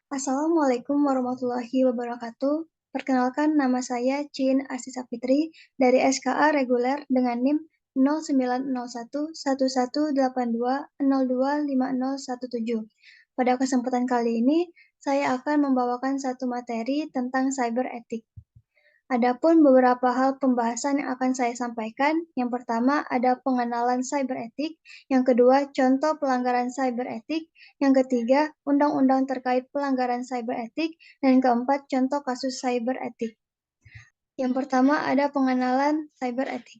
Assalamualaikum warahmatullahi wabarakatuh. Perkenalkan, nama saya Cin Asisa Fitri dari SKA reguler dengan NIM 09011182025017. Pada kesempatan kali ini, saya akan membawakan satu materi tentang cyber ethic. Adapun beberapa hal pembahasan yang akan saya sampaikan. Yang pertama ada pengenalan cyber etik, yang kedua contoh pelanggaran cyber etik, yang ketiga undang-undang terkait pelanggaran cyber etik, dan yang keempat contoh kasus cyber etik. Yang pertama ada pengenalan cyber etik.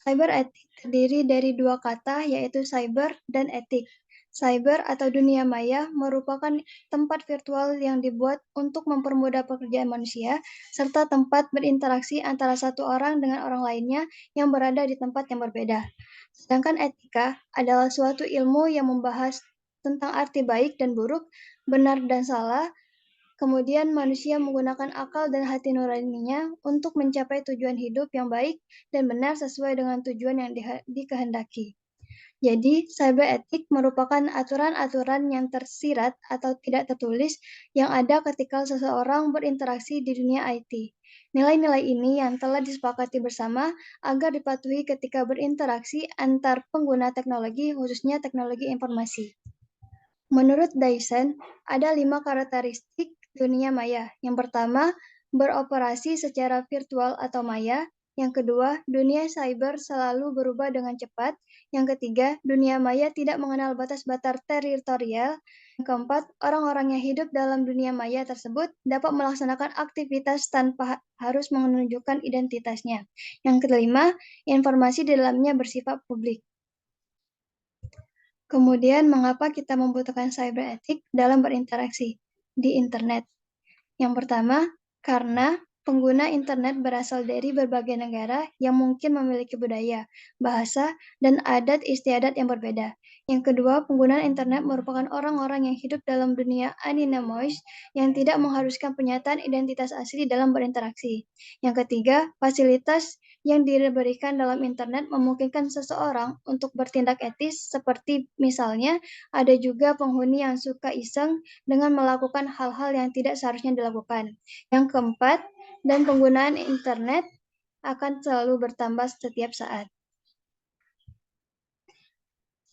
Cyber etik terdiri dari dua kata, yaitu cyber dan etik. Cyber atau dunia maya merupakan tempat virtual yang dibuat untuk mempermudah pekerjaan manusia, serta tempat berinteraksi antara satu orang dengan orang lainnya yang berada di tempat yang berbeda. Sedangkan etika adalah suatu ilmu yang membahas tentang arti baik dan buruk, benar dan salah. Kemudian manusia menggunakan akal dan hati nuraninya untuk mencapai tujuan hidup yang baik dan benar sesuai dengan tujuan yang dikehendaki. Jadi, cyber etik merupakan aturan-aturan yang tersirat atau tidak tertulis yang ada ketika seseorang berinteraksi di dunia IT. Nilai-nilai ini yang telah disepakati bersama agar dipatuhi ketika berinteraksi antar pengguna teknologi, khususnya teknologi informasi. Menurut Dyson, ada 5 karakteristik dunia maya. Yang pertama, beroperasi secara virtual atau maya. Yang kedua, dunia cyber selalu berubah dengan cepat. Yang ketiga, dunia maya tidak mengenal batas-batas teritorial. Yang keempat, orang-orang yang hidup dalam dunia maya tersebut dapat melaksanakan aktivitas tanpa harus menunjukkan identitasnya. Yang kelima, informasi di dalamnya bersifat publik. Kemudian, mengapa kita membutuhkan cyber etik dalam berinteraksi di internet? Yang pertama, karena pengguna internet berasal dari berbagai negara yang mungkin memiliki budaya, bahasa, dan adat istiadat yang berbeda. Yang kedua, pengguna internet merupakan orang-orang yang hidup dalam dunia anonymous yang tidak mengharuskan penyataan identitas asli dalam berinteraksi. Yang ketiga, fasilitas yang diberikan dalam internet memungkinkan seseorang untuk bertindak etis, seperti misalnya ada juga penghuni yang suka iseng dengan melakukan hal-hal yang tidak seharusnya dilakukan. Yang keempat, dan penggunaan internet akan selalu bertambah setiap saat.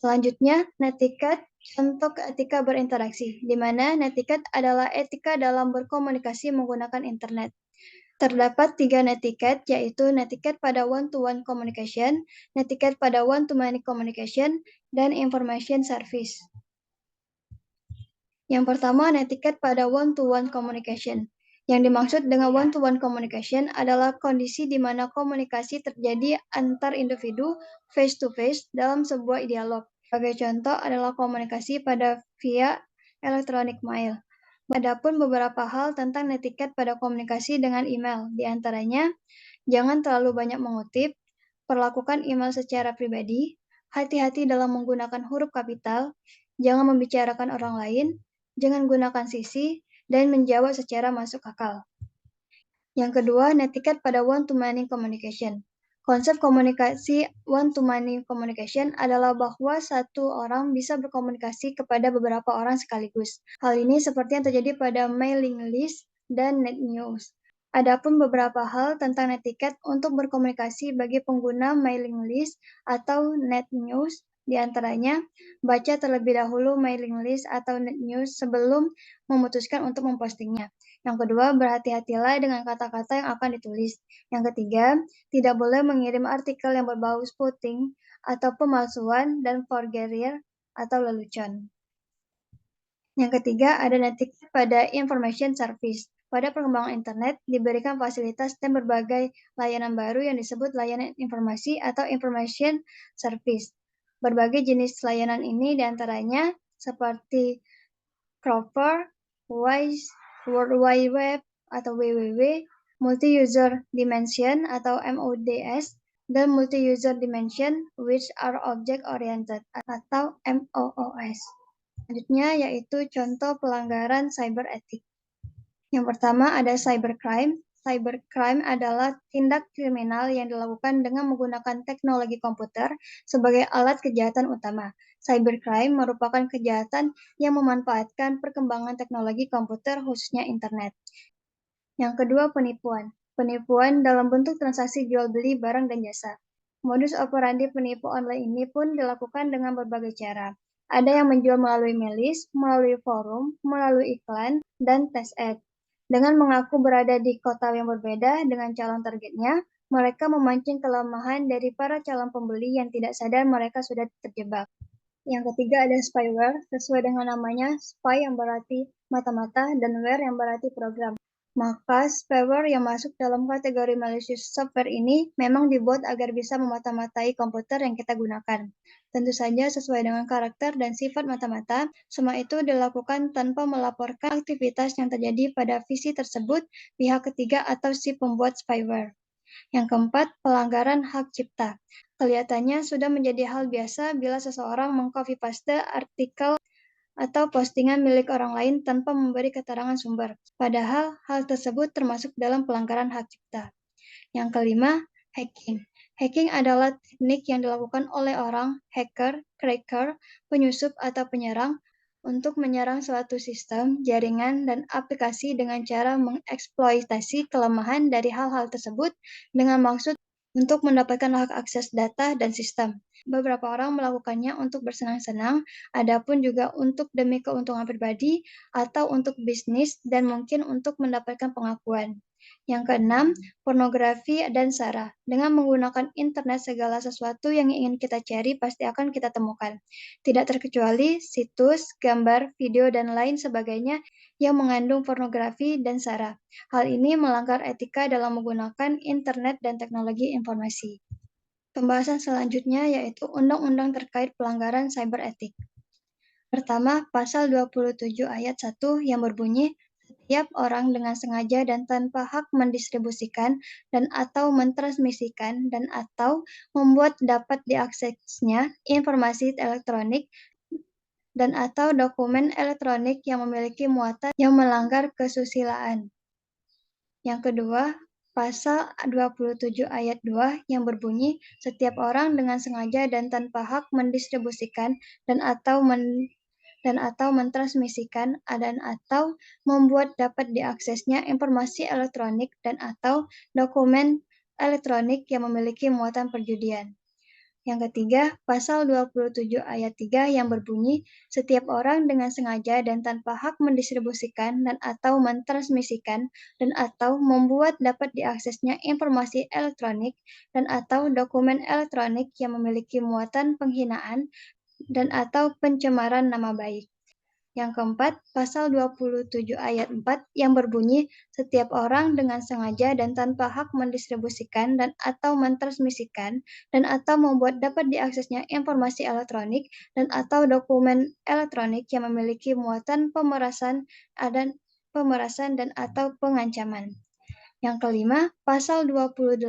Selanjutnya, netiquette, contoh etika berinteraksi, di mana netiquette adalah etika dalam berkomunikasi menggunakan internet. Terdapat 3 netiquette, yaitu netiquette pada one-to-one communication, netiquette pada one-to-many communication, dan information service. Yang pertama, netiquette pada one-to-one communication. Yang dimaksud dengan one-to-one communication adalah kondisi di mana komunikasi terjadi antar individu face-to-face dalam sebuah dialog. Sebagai contoh adalah komunikasi pada via electronic mail. Adapun beberapa hal tentang netiquette pada komunikasi dengan email, di antaranya, jangan terlalu banyak mengutip, perlakukan email secara pribadi, hati-hati dalam menggunakan huruf kapital, jangan membicarakan orang lain, jangan gunakan sisi, dan menjawab secara masuk akal. Yang kedua, netiquette pada one-to-many communication. Konsep komunikasi one-to-many communication adalah bahwa satu orang bisa berkomunikasi kepada beberapa orang sekaligus. Hal ini seperti yang terjadi pada mailing list dan net news. Adapun beberapa hal tentang netiquette untuk berkomunikasi bagi pengguna mailing list atau net news, di antaranya, baca terlebih dahulu mailing list atau net news sebelum memutuskan untuk mempostingnya. Yang kedua, berhati-hatilah dengan kata-kata yang akan ditulis. Yang ketiga, tidak boleh mengirim artikel yang berbau spooking atau pemalsuan dan forgery atau lelucon. Yang ketiga, ada netiquette pada information service. Pada perkembangan internet, diberikan fasilitas dan berbagai layanan baru yang disebut layanan informasi atau information service. Berbagai jenis layanan ini diantaranya seperti Cropper, Wise, World Wide Web atau WWW, Multi-User Dimension atau MODS, dan Multi-User Dimension which are Object-Oriented atau MOOS. Selanjutnya yaitu contoh pelanggaran cyber etik. Yang pertama ada cybercrime. cybercrime adalah tindak kriminal yang dilakukan dengan menggunakan teknologi komputer sebagai alat kejahatan utama. Cybercrime merupakan kejahatan yang memanfaatkan perkembangan teknologi komputer, khususnya internet. Yang kedua, penipuan. Penipuan dalam bentuk transaksi jual-beli barang dan jasa. Modus operandi penipu online ini pun dilakukan dengan berbagai cara. Ada yang menjual melalui milis, melalui forum, melalui iklan, dan test ad. Dengan mengaku berada di kota yang berbeda dengan calon targetnya, mereka memancing kelemahan dari para calon pembeli yang tidak sadar mereka sudah terjebak. Yang ketiga ada spyware, sesuai dengan namanya, spy yang berarti mata-mata dan ware yang berarti program. Maka spyware yang masuk dalam kategori malicious software ini memang dibuat agar bisa memata-matai komputer yang kita gunakan. Tentu saja sesuai dengan karakter dan sifat mata-mata, semua itu dilakukan tanpa melaporkan aktivitas yang terjadi pada PC tersebut pihak ketiga atau si pembuat spyware. Yang keempat, pelanggaran hak cipta. Kelihatannya sudah menjadi hal biasa bila seseorang mengcopy-paste artikel atau postingan milik orang lain tanpa memberi keterangan sumber. Padahal hal tersebut termasuk dalam pelanggaran hak cipta. Yang kelima, hacking. Hacking adalah teknik yang dilakukan oleh orang, hacker, cracker, penyusup atau penyerang untuk menyerang suatu sistem, jaringan, dan aplikasi dengan cara mengeksploitasi kelemahan dari hal-hal tersebut dengan maksud untuk mendapatkan hak akses data dan sistem. Beberapa orang melakukannya untuk bersenang-senang, adapun juga untuk demi keuntungan pribadi atau untuk bisnis dan mungkin untuk mendapatkan pengakuan. Yang keenam, pornografi dan sara. Dengan menggunakan internet, segala sesuatu yang ingin kita cari pasti akan kita temukan. Tidak terkecuali situs, gambar, video, dan lain sebagainya yang mengandung pornografi dan sara. Hal ini melanggar etika dalam menggunakan internet dan teknologi informasi. Pembahasan selanjutnya yaitu undang-undang terkait pelanggaran cyber etik. Pertama, pasal 27 ayat 1 yang berbunyi, setiap orang dengan sengaja dan tanpa hak mendistribusikan dan atau mentransmisikan dan atau membuat dapat diaksesnya informasi elektronik dan atau dokumen elektronik yang memiliki muatan yang melanggar kesusilaan. Yang kedua, pasal 27 ayat 2 yang berbunyi, setiap orang dengan sengaja dan tanpa hak mendistribusikan dan atau mentransmisikan dan atau membuat dapat diaksesnya informasi elektronik dan atau dokumen elektronik yang memiliki muatan perjudian. Yang ketiga, pasal 27 ayat 3 yang berbunyi, setiap orang dengan sengaja dan tanpa hak mendistribusikan dan atau mentransmisikan dan atau membuat dapat diaksesnya informasi elektronik dan atau dokumen elektronik yang memiliki muatan penghinaan dan atau pencemaran nama baik. Yang keempat, pasal 27 ayat 4 yang berbunyi, setiap orang dengan sengaja dan tanpa hak mendistribusikan dan atau mentransmisikan dan atau membuat dapat diaksesnya informasi elektronik dan atau dokumen elektronik yang memiliki muatan pemerasan dan atau pengancaman. Yang kelima, pasal 28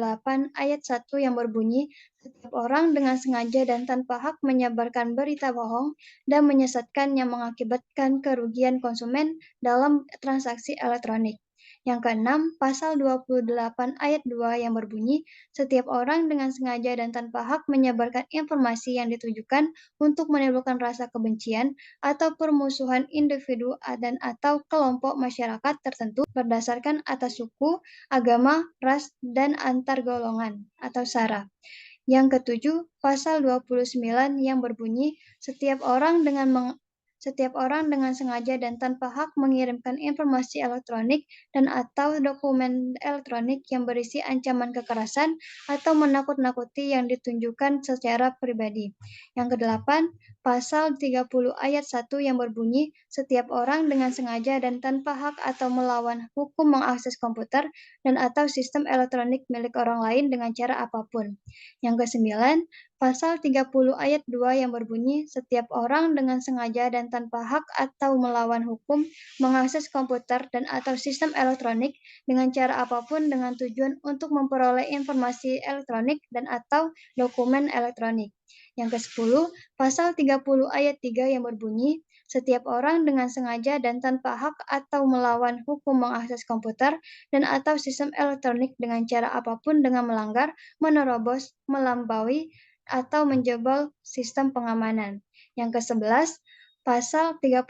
ayat 1 yang berbunyi, setiap orang dengan sengaja dan tanpa hak menyebarkan berita bohong dan menyesatkan yang mengakibatkan kerugian konsumen dalam transaksi elektronik. Yang keenam, pasal 28 ayat 2 yang berbunyi, setiap orang dengan sengaja dan tanpa hak menyebarkan informasi yang ditujukan untuk menimbulkan rasa kebencian atau permusuhan individu dan atau kelompok masyarakat tertentu berdasarkan atas suku, agama, ras, dan antar golongan atau sara. Yang ketujuh, pasal 29 yang berbunyi, setiap orang dengan sengaja dan tanpa hak mengirimkan informasi elektronik dan atau dokumen elektronik yang berisi ancaman kekerasan atau menakut-nakuti yang ditunjukkan secara pribadi. Yang kedelapan, pasal 30 ayat 1 yang berbunyi, setiap orang dengan sengaja dan tanpa hak atau melawan hukum mengakses komputer dan atau sistem elektronik milik orang lain dengan cara apapun. Yang kesembilan, pasal 30 ayat 2 yang berbunyi, setiap orang dengan sengaja dan tanpa hak atau melawan hukum mengakses komputer dan atau sistem elektronik dengan cara apapun dengan tujuan untuk memperoleh informasi elektronik dan atau dokumen elektronik. Yang ke-10, pasal 30 ayat 3 yang berbunyi, setiap orang dengan sengaja dan tanpa hak atau melawan hukum mengakses komputer dan atau sistem elektronik dengan cara apapun dengan melanggar, menerobos, melampaui, atau menjebol sistem pengamanan. Yang ke-11, Pasal 31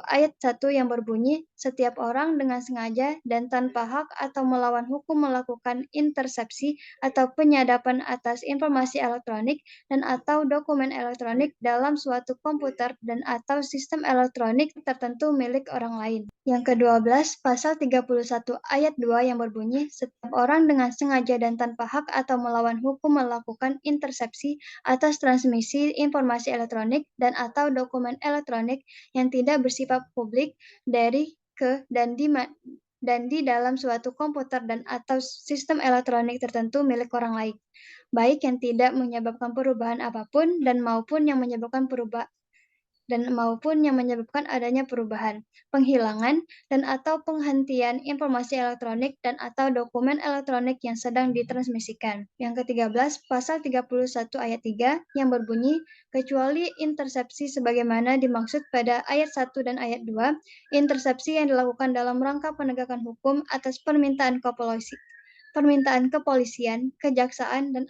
ayat 1 yang berbunyi, setiap orang dengan sengaja dan tanpa hak atau melawan hukum melakukan intersepsi atau penyadapan atas informasi elektronik dan atau dokumen elektronik dalam suatu komputer dan atau sistem elektronik tertentu milik orang lain. Yang ke-12, Pasal 31 ayat 2 yang berbunyi, setiap orang dengan sengaja dan tanpa hak atau melawan hukum melakukan intersepsi atas transmisi informasi elektronik dan atau dokumen elektronik yang tidak bersifat publik dari ke dan di dalam suatu komputer dan atau sistem elektronik tertentu milik orang lain, baik yang tidak menyebabkan perubahan apapun dan maupun yang menyebabkan adanya perubahan, penghilangan, dan atau penghentian informasi elektronik dan atau dokumen elektronik yang sedang ditransmisikan. Yang ke-13, Pasal 31 ayat 3 yang berbunyi, kecuali intersepsi sebagaimana dimaksud pada ayat 1 dan ayat 2, intersepsi yang dilakukan dalam rangka penegakan hukum atas permintaan kepolisian, kejaksaan, dan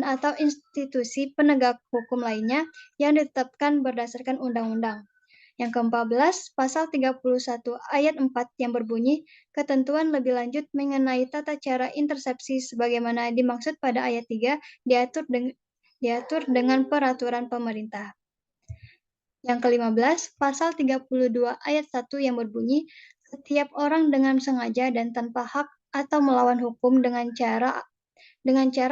atau institusi penegak hukum lainnya yang ditetapkan berdasarkan undang-undang. Yang ke-14, Pasal 31 ayat 4 yang berbunyi, ketentuan lebih lanjut mengenai tata cara intersepsi sebagaimana dimaksud pada ayat 3 diatur dengan peraturan pemerintah. Yang ke-15, Pasal 32 ayat 1 yang berbunyi, setiap orang dengan sengaja dan tanpa hak atau melawan hukum dengan cara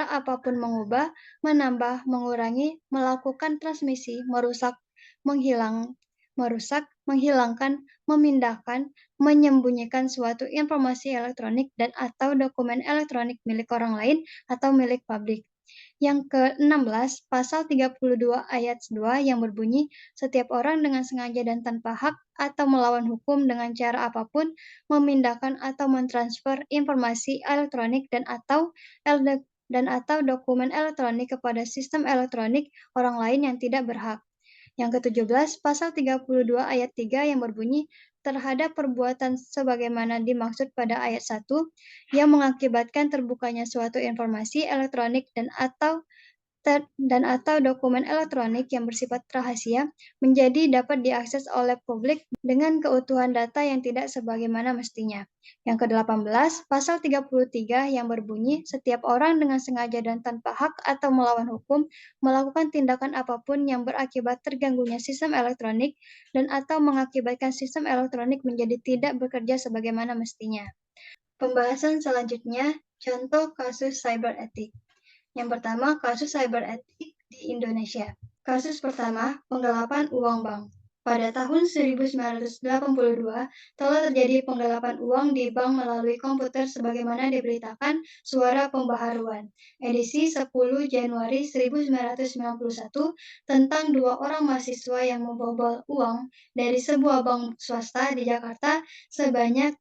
apapun mengubah, menambah, mengurangi, melakukan transmisi, menghilangkan, memindahkan, menyembunyikan suatu informasi elektronik dan atau dokumen elektronik milik orang lain atau milik publik. Yang ke-16, Pasal 32 ayat 2 yang berbunyi, setiap orang dengan sengaja dan tanpa hak atau melawan hukum dengan cara apapun, memindahkan atau mentransfer informasi elektronik dan atau dokumen elektronik kepada sistem elektronik orang lain yang tidak berhak. Yang ke-17, Pasal 32 ayat 3 yang berbunyi, terhadap perbuatan sebagaimana dimaksud pada ayat 1 yang mengakibatkan terbukanya suatu informasi elektronik dan atau dokumen elektronik yang bersifat rahasia menjadi dapat diakses oleh publik dengan keutuhan data yang tidak sebagaimana mestinya. Yang ke-18, Pasal 33 yang berbunyi, setiap orang dengan sengaja dan tanpa hak atau melawan hukum melakukan tindakan apapun yang berakibat terganggunya sistem elektronik dan atau mengakibatkan sistem elektronik menjadi tidak bekerja sebagaimana mestinya. Pembahasan selanjutnya, contoh kasus cyber ethic. Yang pertama, kasus cyber ethic di Indonesia. Kasus pertama, penggelapan uang bank. Pada tahun 1982, telah terjadi penggelapan uang di bank melalui komputer sebagaimana diberitakan Suara Pembaharuan, edisi 10 Januari 1991, tentang 2 orang mahasiswa yang membobol uang dari sebuah bank swasta di Jakarta sebanyak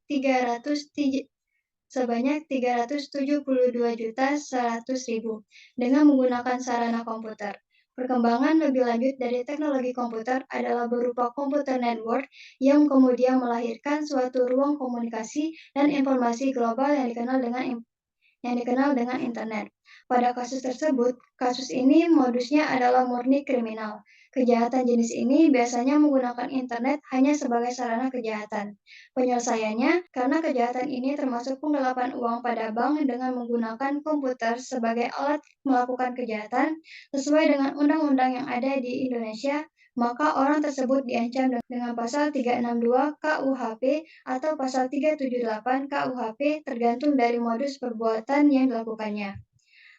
372.100.000 dengan menggunakan sarana komputer. Perkembangan lebih lanjut dari teknologi komputer adalah berupa komputer network yang kemudian melahirkan suatu ruang komunikasi dan informasi global yang dikenal dengan internet. Pada kasus tersebut, kasus ini modusnya adalah murni kriminal. Kejahatan jenis ini biasanya menggunakan internet hanya sebagai sarana kejahatan. Penyelesaiannya, karena kejahatan ini termasuk penggelapan uang pada bank dengan menggunakan komputer sebagai alat melakukan kejahatan, sesuai dengan undang-undang yang ada di Indonesia, maka orang tersebut diancam dengan pasal 362 KUHP atau pasal 378 KUHP tergantung dari modus perbuatan yang dilakukannya.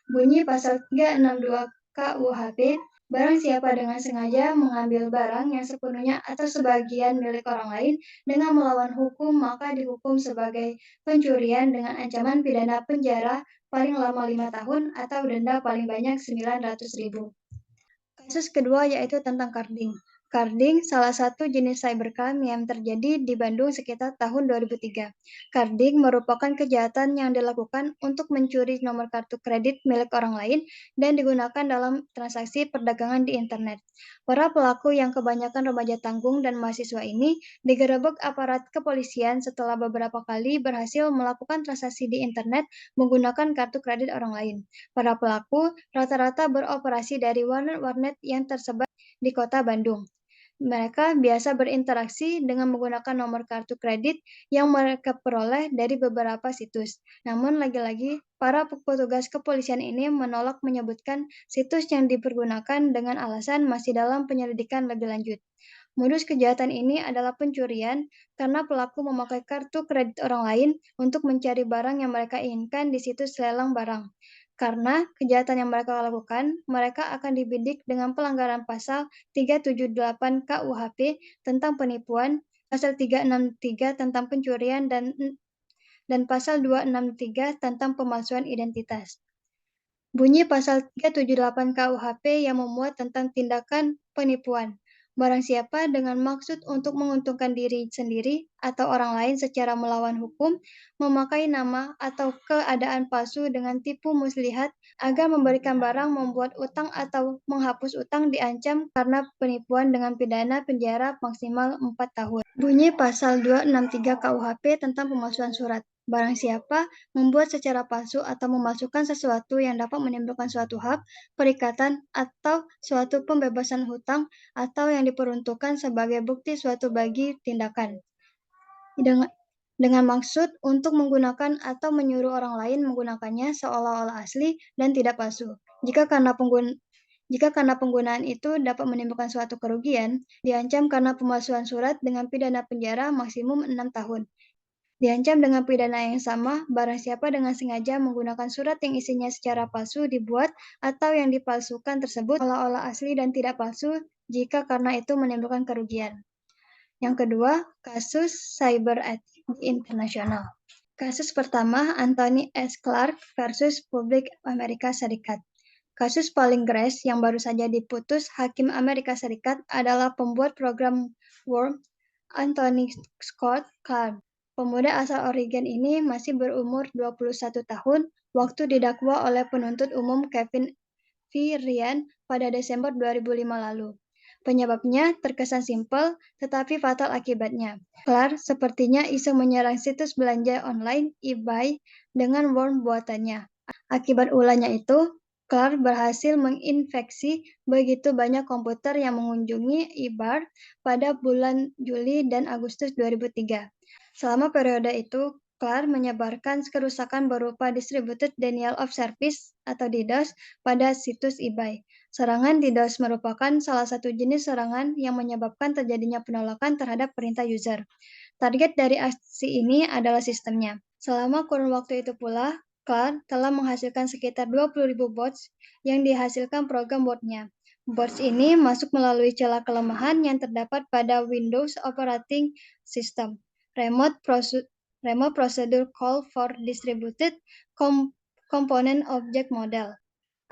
Bunyi pasal 362 KUHP, barang siapa dengan sengaja mengambil barang yang sepenuhnya atau sebagian milik orang lain dengan melawan hukum maka dihukum sebagai pencurian dengan ancaman pidana penjara paling lama 5 tahun atau denda paling banyak 900.000. Kasus kedua yaitu tentang carding. Carding salah satu jenis cybercrime yang terjadi di Bandung sekitar tahun 2003. Carding merupakan kejahatan yang dilakukan untuk mencuri nomor kartu kredit milik orang lain dan digunakan dalam transaksi perdagangan di internet. Para pelaku yang kebanyakan remaja tanggung dan mahasiswa ini digerebek aparat kepolisian setelah beberapa kali berhasil melakukan transaksi di internet menggunakan kartu kredit orang lain. Para pelaku rata-rata beroperasi dari warnet-warnet yang tersebar di kota Bandung. Mereka biasa berinteraksi dengan menggunakan nomor kartu kredit yang mereka peroleh dari beberapa situs. Namun lagi-lagi, para petugas kepolisian ini menolak menyebutkan situs yang dipergunakan dengan alasan masih dalam penyelidikan lebih lanjut. Modus kejahatan ini adalah pencurian karena pelaku memakai kartu kredit orang lain untuk mencari barang yang mereka inginkan di situs lelang barang. Karena kejahatan yang mereka lakukan, mereka akan dibidik dengan pelanggaran pasal 378 KUHP tentang penipuan, pasal 363 tentang pencurian, dan pasal 263 tentang pemalsuan identitas. Bunyi pasal 378 KUHP yang memuat tentang tindakan penipuan. Barang siapa dengan maksud untuk menguntungkan diri sendiri atau orang lain secara melawan hukum, memakai nama atau keadaan palsu dengan tipu muslihat agar memberikan barang, membuat utang atau menghapus utang diancam karena penipuan dengan pidana penjara maksimal 4 tahun. Bunyi pasal 263 KUHP tentang pemalsuan surat. Barang siapa membuat secara palsu atau memalsukan sesuatu yang dapat menimbulkan suatu hak, perikatan, atau suatu pembebasan hutang, atau yang diperuntukkan sebagai bukti suatu bagi tindakan, dengan maksud untuk menggunakan atau menyuruh orang lain menggunakannya seolah-olah asli dan tidak palsu. Jika karena penggunaan itu dapat menimbulkan suatu kerugian, diancam karena pemalsuan surat dengan pidana penjara maksimum 6 tahun. Diancam dengan pidana yang sama barang siapa dengan sengaja menggunakan surat yang isinya secara palsu dibuat atau yang dipalsukan tersebut seolah-olah asli dan tidak palsu jika karena itu menimbulkan kerugian. Yang kedua, kasus cyberetik internasional. Kasus pertama, Anthony S. Clark versus Publik Amerika Serikat. Kasus paling gres yang baru saja diputus Hakim Amerika Serikat adalah pembuat program Worm, Anthony Scott Clark. Pemuda asal Oregon ini masih berumur 21 tahun waktu didakwa oleh penuntut umum Kevin V. Ryan pada Desember 2005 lalu. Penyebabnya terkesan simpel, tetapi fatal akibatnya. Clark sepertinya iseng menyerang situs belanja online eBay dengan worm buatannya. Akibat ulahnya itu, Clark berhasil menginfeksi begitu banyak komputer yang mengunjungi eBay pada bulan Juli dan Agustus 2003. Selama periode itu, Clark menyebarkan kerusakan berupa Distributed Denial of Service atau DDoS pada situs eBay. Serangan DDoS merupakan salah satu jenis serangan yang menyebabkan terjadinya penolakan terhadap perintah user. Target dari aksi ini adalah sistemnya. Selama kurun waktu itu pula, Clark telah menghasilkan sekitar 20.000 bots yang dihasilkan program botnya. Bots ini masuk melalui celah kelemahan yang terdapat pada Windows Operating System. Remote Procedure Call for Distributed Component Object Model,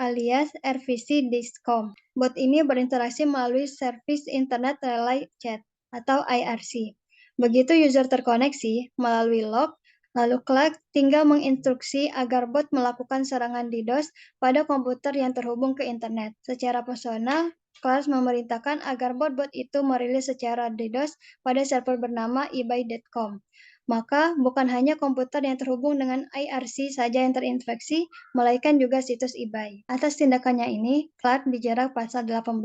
alias RPC DISCOM. Bot ini berinteraksi melalui Service Internet Relay Chat atau IRC. Begitu user terkoneksi melalui log, lalu Clark tinggal menginstruksi agar bot melakukan serangan DDoS pada komputer yang terhubung ke internet. Secara personal, Clark memerintahkan agar bot-bot itu merilis secara DDoS pada server bernama ebay.com. Maka, bukan hanya komputer yang terhubung dengan IRC saja yang terinfeksi, melainkan juga situs eBay. Atas tindakannya ini, Clark dijerat pasal 18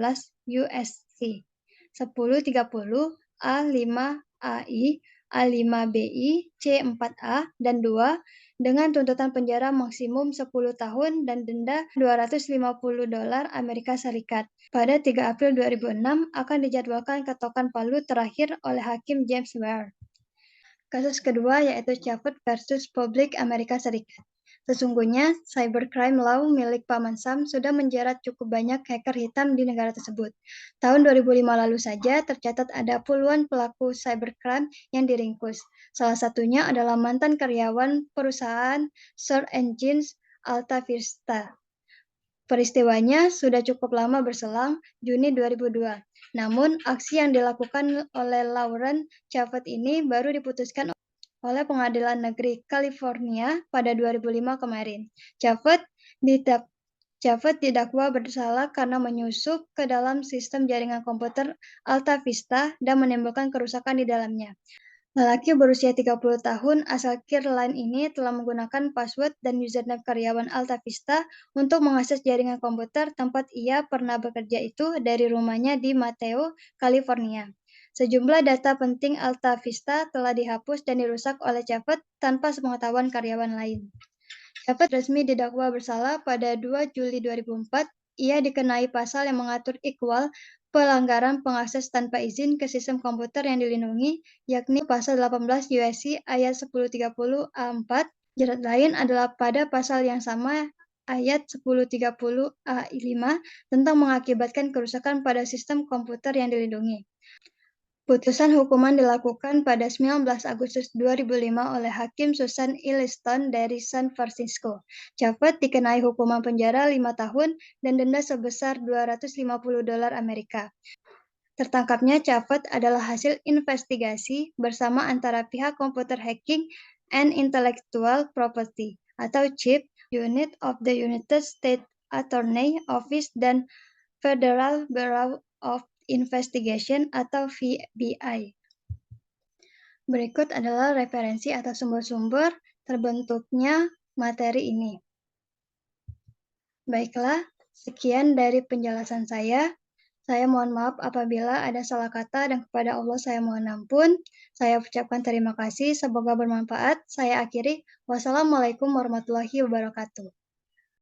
USC 1030 A5 AI, A5BI, C4A, dan 2 dengan tuntutan penjara maksimum 10 tahun dan denda $250 Amerika Serikat. Pada 3 April 2006 akan dijadwalkan ketokan palu terakhir oleh Hakim James Ware. Kasus kedua yaitu Chavez versus Publik Amerika Serikat. Sesungguhnya, cybercrime law milik Paman Sam sudah menjerat cukup banyak hacker hitam di negara tersebut. Tahun 2005 lalu saja tercatat ada puluhan pelaku cybercrime yang diringkus. Salah satunya adalah mantan karyawan perusahaan search engines Alta Vista. Peristiwanya sudah cukup lama berselang, Juni 2002. Namun, aksi yang dilakukan oleh Lauren Chavez ini baru diputuskan oleh Pengadilan Negeri California pada 2005 kemarin. Chavez didakwa bersalah karena menyusup ke dalam sistem jaringan komputer Alta Vista dan menimbulkan kerusakan di dalamnya. Lelaki berusia 30 tahun asal Carolina ini telah menggunakan password dan username karyawan Alta Vista untuk mengakses jaringan komputer tempat ia pernah bekerja itu dari rumahnya di Mateo, California. Sejumlah data penting Alta Vista telah dihapus dan dirusak oleh Chavez tanpa sepengetahuan karyawan lain. Chavez resmi didakwa bersalah pada 2 Juli 2004. Ia dikenai pasal yang mengatur iqbal, pelanggaran pengakses tanpa izin ke sistem komputer yang dilindungi, yakni pasal 18 USC ayat 1030 A4. Jerat lain adalah pada pasal yang sama ayat 1030 A5 tentang mengakibatkan kerusakan pada sistem komputer yang dilindungi. Putusan hukuman dilakukan pada 19 Agustus 2005 oleh Hakim Susan Elliston dari San Francisco. Chavez dikenai hukuman penjara 5 tahun dan denda sebesar $250 Amerika. Tertangkapnya Chavez adalah hasil investigasi bersama antara pihak Computer Hacking and Intellectual Property atau CHIP, Unit of the United States Attorney Office dan Federal Bureau of Investigation atau FBI. Berikut adalah referensi atau sumber-sumber terbentuknya materi ini. Baiklah, sekian dari penjelasan saya. Saya mohon maaf apabila ada salah kata dan kepada Allah saya mohon ampun. Saya ucapkan terima kasih, semoga bermanfaat. Saya akhiri. Wassalamualaikum warahmatullahi wabarakatuh.